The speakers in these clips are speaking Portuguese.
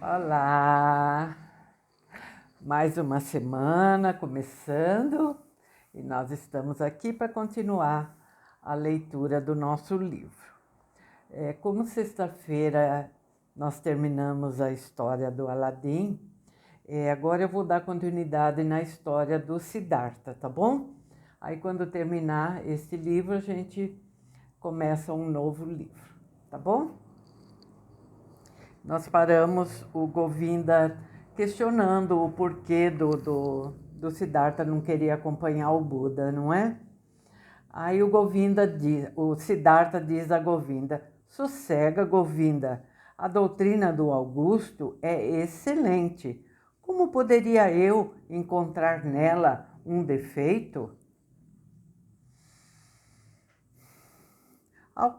Olá! Mais uma semana começando e nós estamos aqui para continuar a leitura do nosso livro. Como sexta-feira nós terminamos a história do Aladim, agora eu vou dar continuidade na história do Siddhartha, tá bom? Aí quando terminar esse livro a gente começa um novo livro, tá bom? Nós paramos o Govinda questionando o porquê do Siddhartha não querer acompanhar o Buda, não é? Aí o Siddhartha diz a Govinda: sossega, Govinda, a doutrina do Augusto é excelente. Como poderia eu encontrar nela um defeito? Ao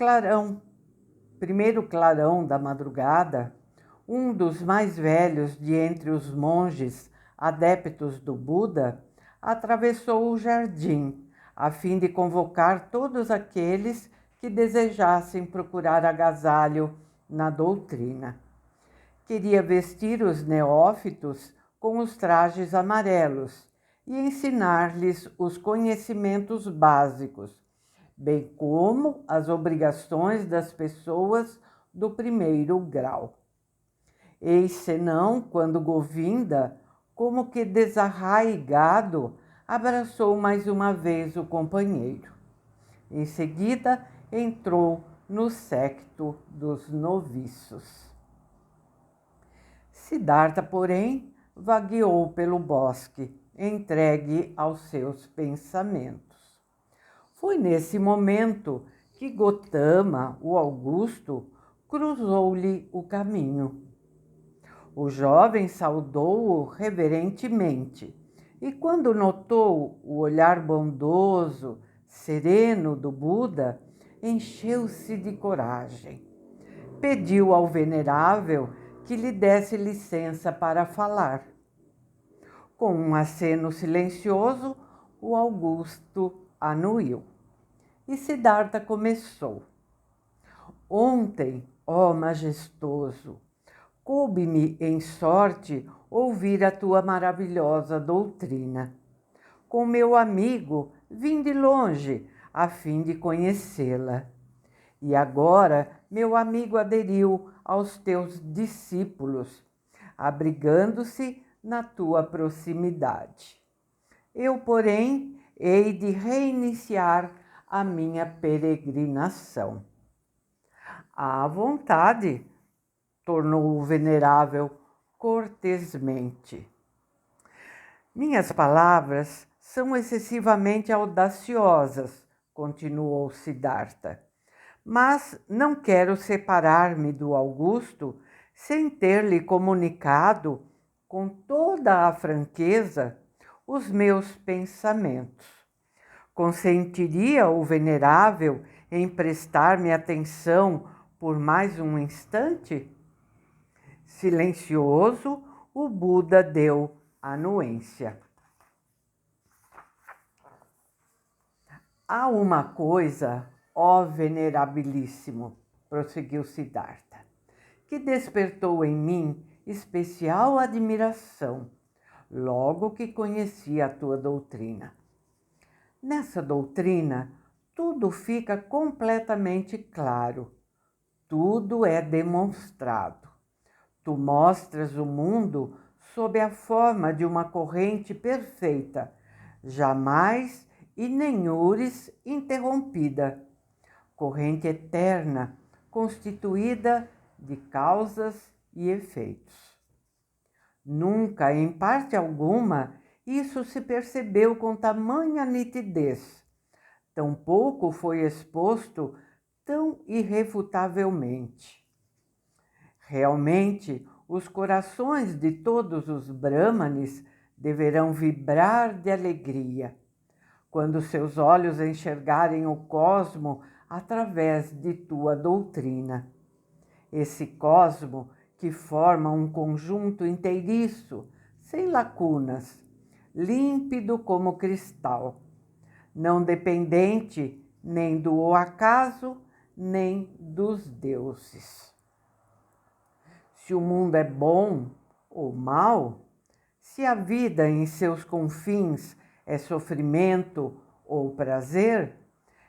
primeiro clarão da madrugada, um dos mais velhos de entre os monges adeptos do Buda atravessou o jardim, a fim de convocar todos aqueles que desejassem procurar agasalho na doutrina. Queria vestir os neófitos com os trajes amarelos e ensinar-lhes os conhecimentos básicos, bem como as obrigações das pessoas do primeiro grau. Eis senão quando Govinda, como que desarraigado, abraçou mais uma vez o companheiro. Em seguida, entrou no séquito dos noviços. Siddhartha, porém, vagueou pelo bosque, entregue aos seus pensamentos. Foi nesse momento que Gotama, o Augusto, cruzou-lhe o caminho. O jovem saudou-o reverentemente e, quando notou o olhar bondoso, sereno do Buda, encheu-se de coragem. Pediu ao venerável que lhe desse licença para falar. Com um aceno silencioso, o Augusto anuiu. E Siddhartha começou. Ontem, ó majestoso, coube-me em sorte ouvir a tua maravilhosa doutrina. Com meu amigo vim de longe a fim de conhecê-la. E agora meu amigo aderiu aos teus discípulos, abrigando-se na tua proximidade. Eu, porém, hei de reiniciar a minha peregrinação. À vontade, tornou o venerável cortesmente. Minhas palavras são excessivamente audaciosas, continuou Siddhartha, mas não quero separar-me do Augusto sem ter-lhe comunicado com toda a franqueza os meus pensamentos. Consentiria o venerável em prestar-me atenção por mais um instante? Silencioso, o Buda deu anuência. Há uma coisa, ó venerabilíssimo, prosseguiu Siddhartha, que despertou em mim especial admiração, logo que conheci a tua doutrina. Nessa doutrina, tudo fica completamente claro, tudo é demonstrado. Tu mostras o mundo sob a forma de uma corrente perfeita, jamais e nenhures interrompida, corrente eterna, constituída de causas e efeitos. Nunca, em parte alguma, isso se percebeu com tamanha nitidez, tampouco foi exposto tão irrefutavelmente. Realmente, os corações de todos os brahmanes deverão vibrar de alegria quando seus olhos enxergarem o cosmo através de tua doutrina. Esse cosmo que forma um conjunto inteiriço, sem lacunas, límpido como cristal, não dependente nem do acaso, nem dos deuses. se o mundo é bom ou mau, se a vida em seus confins é sofrimento ou prazer,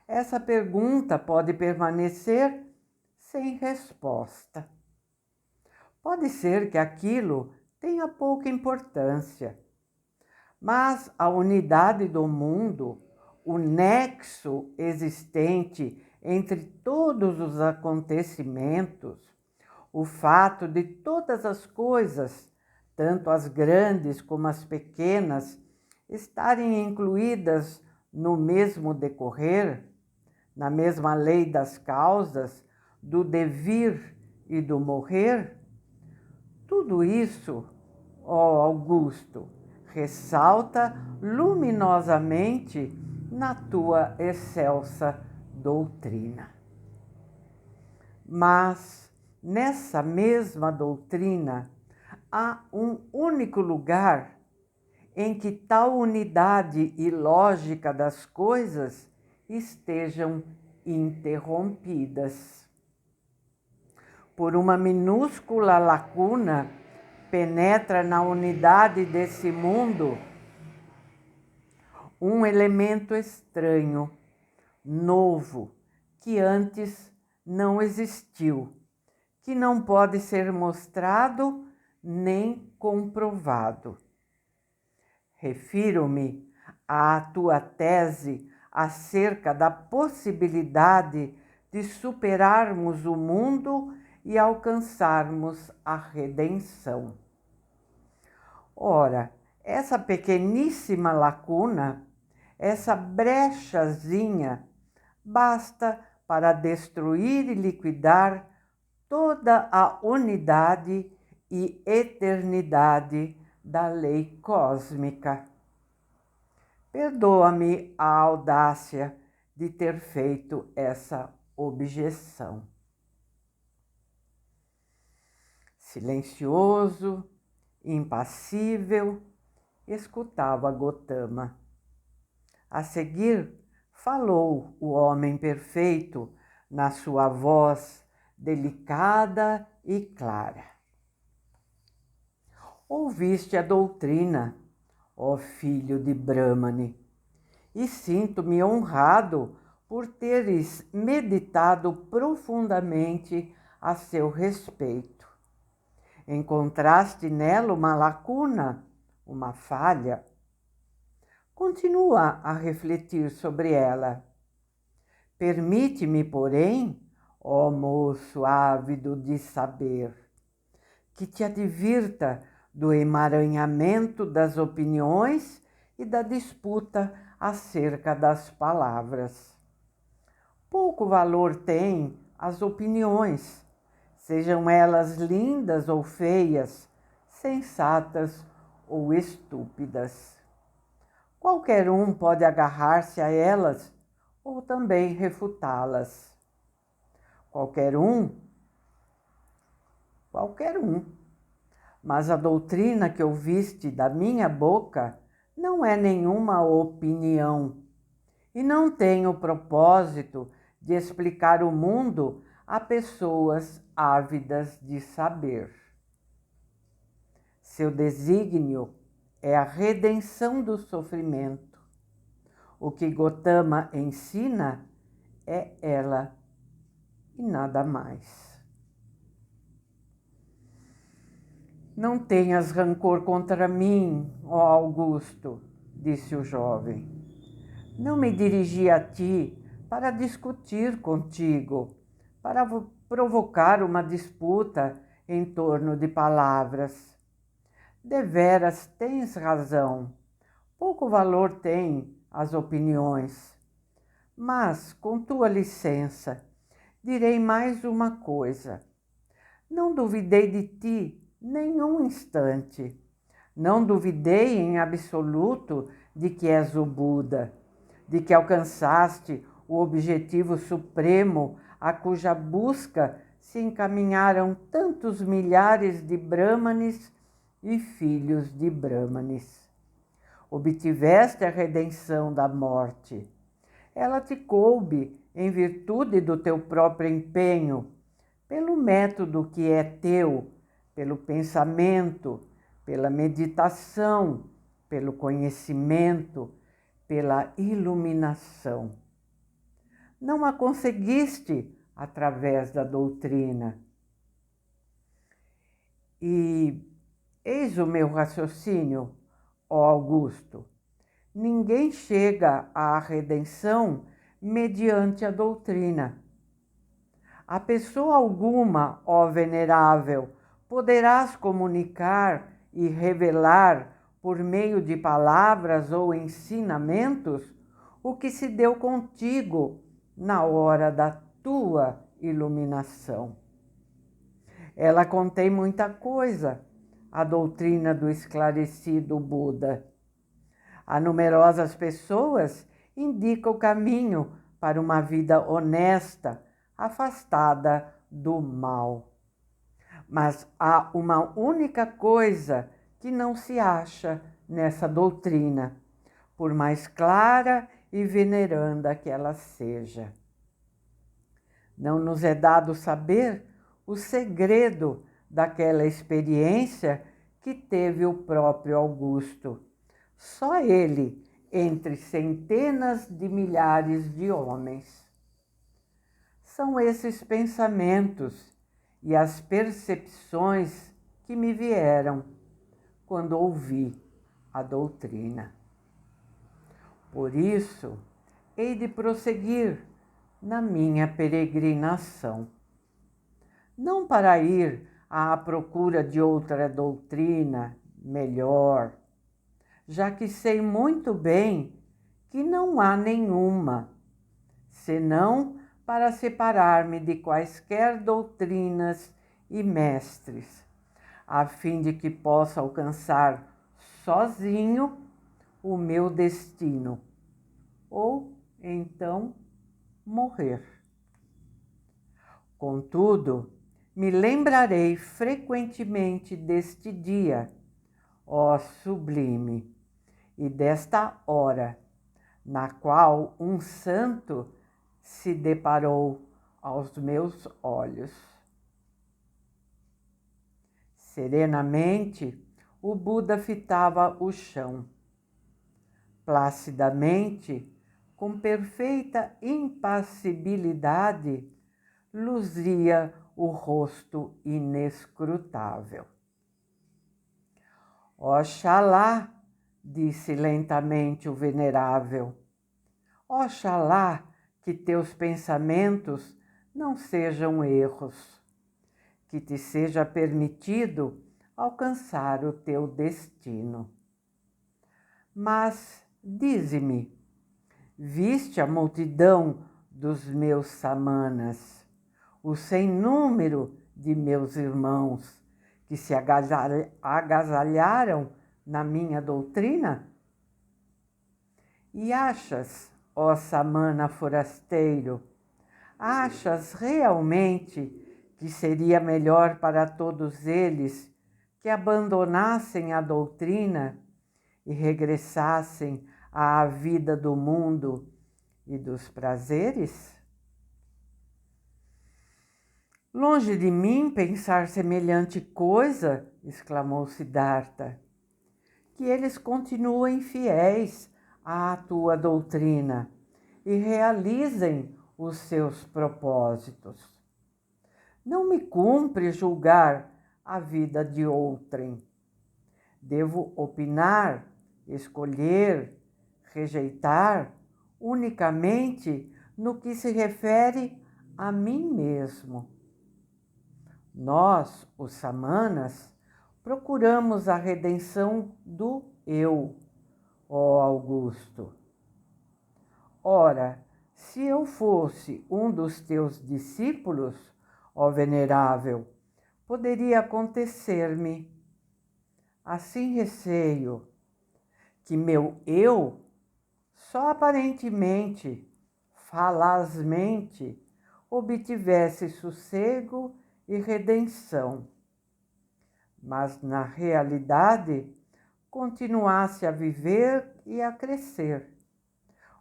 essa pergunta pode permanecer sem resposta. Pode ser que aquilo tenha pouca importância, mas a unidade do mundo, o nexo existente entre todos os acontecimentos, o fato de todas as coisas, tanto as grandes como as pequenas, estarem incluídas no mesmo decorrer, na mesma lei das causas, do devir e do morrer, tudo isso, ó Augusto, ressalta luminosamente na tua excelsa doutrina. Mas nessa mesma doutrina há um único lugar em que tal unidade e lógica das coisas estejam interrompidas. Por uma minúscula lacuna, penetra na unidade desse mundo um elemento estranho, novo, que antes não existiu, que não pode ser mostrado nem comprovado. Refiro-me à tua tese acerca da possibilidade de superarmos o mundo e alcançarmos a redenção. Ora, essa pequeníssima lacuna, essa brechazinha, basta para destruir e liquidar toda a unidade e eternidade da lei cósmica. Perdoa-me a audácia de ter feito essa objeção. Silencioso, impassível, escutava Gotama. A seguir, falou o homem perfeito na sua voz delicada e clara. Ouviste a doutrina, ó filho de Brahmane, e sinto-me honrado por teres meditado profundamente a seu respeito. Encontraste nela uma lacuna, uma falha? Continua a refletir sobre ela. Permite-me, porém, ó moço ávido de saber, que te advirta do emaranhamento das opiniões e da disputa acerca das palavras. Pouco valor têm as opiniões, sejam elas lindas ou feias, sensatas ou estúpidas. Qualquer um pode agarrar-se a elas ou também refutá-las. Qualquer um. Mas a doutrina que ouviste da minha boca não é nenhuma opinião e não tem o propósito de explicar o mundo a pessoas ávidas de saber. Seu desígnio é a redenção do sofrimento. O que Gotama ensina é ela e nada mais. Não tenhas rancor contra mim, ó Augusto, disse o jovem. Não me dirigi a ti para discutir contigo, para provocar uma disputa em torno de palavras. Deveras tens razão, pouco valor têm as opiniões. Mas, com tua licença, direi mais uma coisa. Não duvidei de ti nenhum instante. Não duvidei em absoluto de que és o Buda, de que alcançaste o objetivo supremo a cuja busca se encaminharam tantos milhares de Brahmanes e filhos de Brahmanes. Obtiveste a redenção da morte. Ela te coube em virtude do teu próprio empenho, pelo método que é teu, pelo pensamento, pela meditação, pelo conhecimento, pela iluminação. Não a conseguiste através da doutrina. E eis o meu raciocínio, ó Augusto. Ninguém chega à redenção mediante a doutrina. A pessoa alguma, ó venerável, poderás comunicar e revelar por meio de palavras ou ensinamentos o que se deu contigo na hora da tua iluminação. Ela contém muita coisa, a doutrina do esclarecido Buda. A numerosas pessoas indica o caminho para uma vida honesta, afastada do mal. Mas há uma única coisa que não se acha nessa doutrina, por mais clara e veneranda que ela seja. Não nos é dado saber o segredo daquela experiência que teve o próprio Augusto. Só ele, entre centenas de milhares de homens. São esses pensamentos e as percepções que me vieram quando ouvi a doutrina. Por isso, hei de prosseguir na minha peregrinação. Não para ir à procura de outra doutrina melhor, já que sei muito bem que não há nenhuma, senão para separar-me de quaisquer doutrinas e mestres, a fim de que possa alcançar sozinho o meu destino, ou então morrer. Contudo, me lembrarei frequentemente deste dia, ó sublime, e desta hora, na qual um santo se deparou aos meus olhos. Serenamente, o Buda fitava o chão. Placidamente, com perfeita impassibilidade, luzia o rosto inescrutável. Oxalá, disse lentamente o venerável, oxalá que teus pensamentos não sejam erros, que te seja permitido alcançar o teu destino. Mas, dize-me, viste a multidão dos meus samanas, o sem número de meus irmãos que se agasalharam na minha doutrina? E achas, ó samana forasteiro, achas realmente que seria melhor para todos eles que abandonassem a doutrina e regressassem à vida do mundo e dos prazeres? Longe de mim pensar semelhante coisa, exclamou Siddhartha, que eles continuem fiéis à tua doutrina e realizem os seus propósitos. Não me cumpre julgar a vida de outrem. Devo opinar, escolher, rejeitar unicamente no que se refere a mim mesmo. Nós, os samanas, procuramos a redenção do eu, ó Augusto. Ora, se eu fosse um dos teus discípulos, ó venerável, poderia acontecer-me, assim receio, que meu eu, só aparentemente, falazmente, obtivesse sossego e redenção, mas na realidade continuasse a viver e a crescer,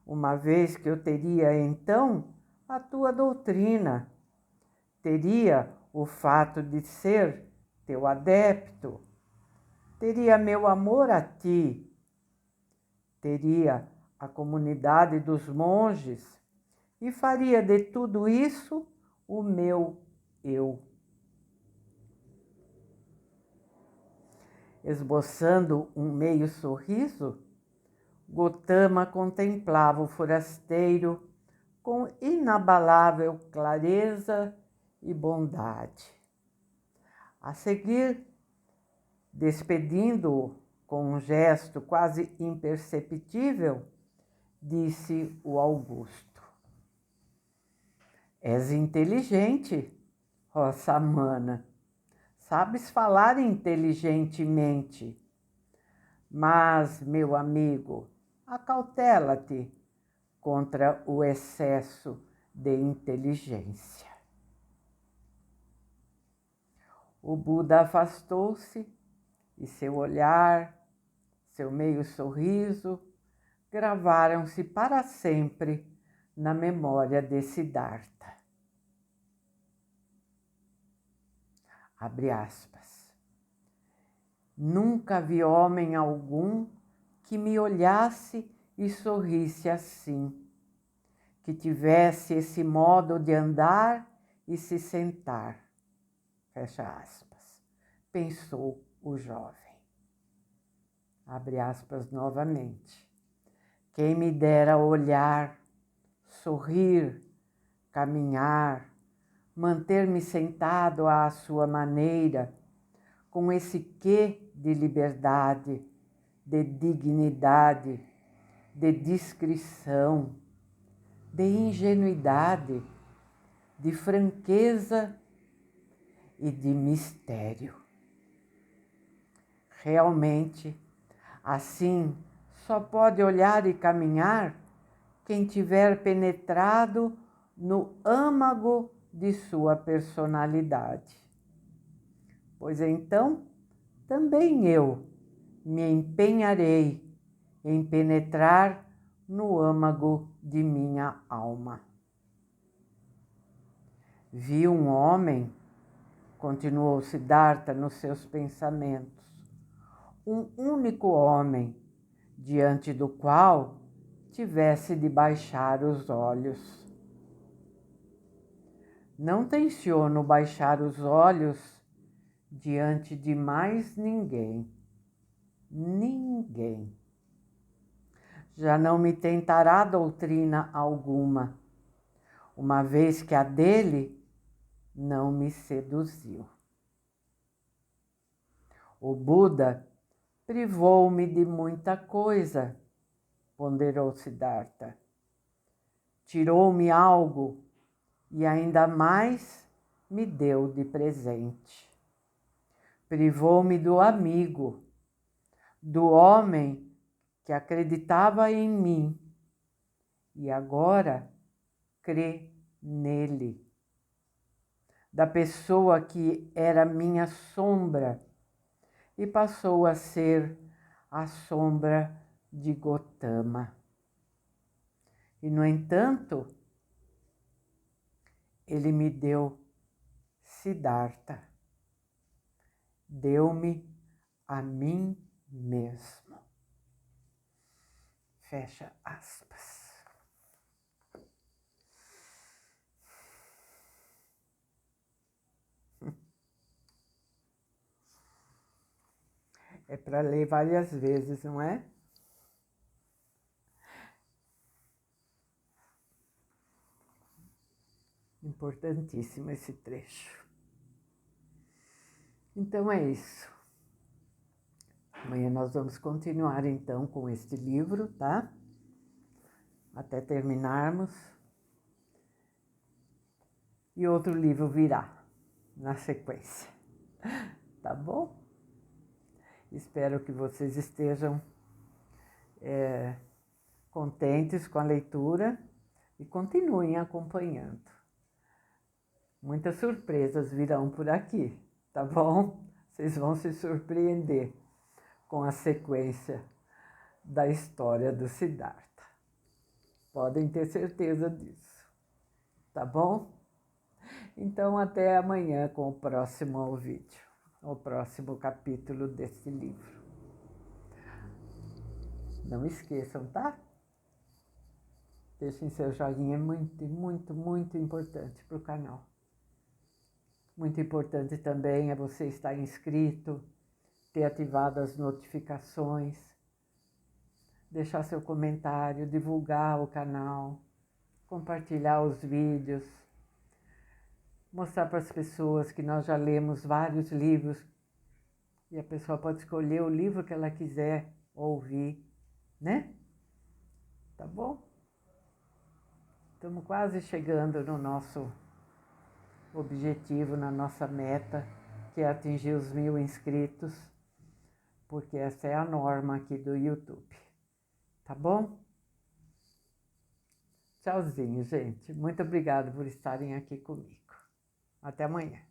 uma vez que eu teria então a tua doutrina, teria o fato de ser teu adepto, teria meu amor a ti, teria a comunidade dos monges e faria de tudo isso o meu eu. Esboçando um meio sorriso, Gotama contemplava o forasteiro com inabalável clareza e bondade. A seguir, despedindo-o com um gesto quase imperceptível, disse o Augusto: És inteligente, ó Samana. Sabes falar inteligentemente. Mas, meu amigo, acautela-te contra o excesso de inteligência. O Buda afastou-se e seu olhar, seu meio sorriso, gravaram-se para sempre na memória de Siddhartha. Abre aspas. Nunca vi homem algum que me olhasse e sorrisse assim, que tivesse esse modo de andar e se sentar. Fecha aspas. Pensou o jovem. Abre aspas novamente. Quem me dera olhar, sorrir, caminhar, manter-me sentado à sua maneira, com esse quê de liberdade, de dignidade, de discrição, de ingenuidade, de franqueza e de mistério. Realmente, assim, só pode olhar e caminhar quem tiver penetrado no âmago de sua personalidade. Pois então, também eu me empenharei em penetrar no âmago de minha alma. Vi um homem, continuou Siddhartha nos seus pensamentos, um único homem, diante do qual tivesse de baixar os olhos. Não tenciono baixar os olhos diante de mais ninguém. Ninguém. Já não me tentará doutrina alguma, uma vez que a dele não me seduziu. O Buda privou-me de muita coisa, ponderou Siddhartha. Tirou-me algo e ainda mais me deu de presente. Privou-me do amigo, do homem que acreditava em mim e agora crê nele, da pessoa que era minha sombra e passou a ser a sombra de Gotama. E, no entanto, ele me deu Siddhartha, deu-me a mim mesmo. Fecha aspas. É para ler várias vezes, não é? Importantíssimo esse trecho. Então é isso. Amanhã nós vamos continuar então com este livro, tá? Até terminarmos. E outro livro virá na sequência, tá bom? Espero que vocês estejam contentes com a leitura e continuem acompanhando. Muitas surpresas virão por aqui, tá bom? Vocês vão se surpreender com a sequência da história do Siddhartha. Podem ter certeza disso, tá bom? Então, até amanhã com o próximo vídeo. o próximo capítulo desse livro. Não esqueçam, tá? Deixem seu joinha, é muito, muito, muito importante para o canal. Muito importante também é você estar inscrito, ter ativado as notificações, deixar seu comentário, divulgar o canal, compartilhar os vídeos, mostrar para as pessoas que nós já lemos vários livros e a pessoa pode escolher o livro que ela quiser ouvir, né? Tá bom? Estamos quase chegando no nosso objetivo, na nossa meta, que é atingir os 1000 inscritos, porque essa é a norma aqui do YouTube. Tá bom? Tchauzinho, gente. Muito obrigada por estarem aqui comigo. Até amanhã.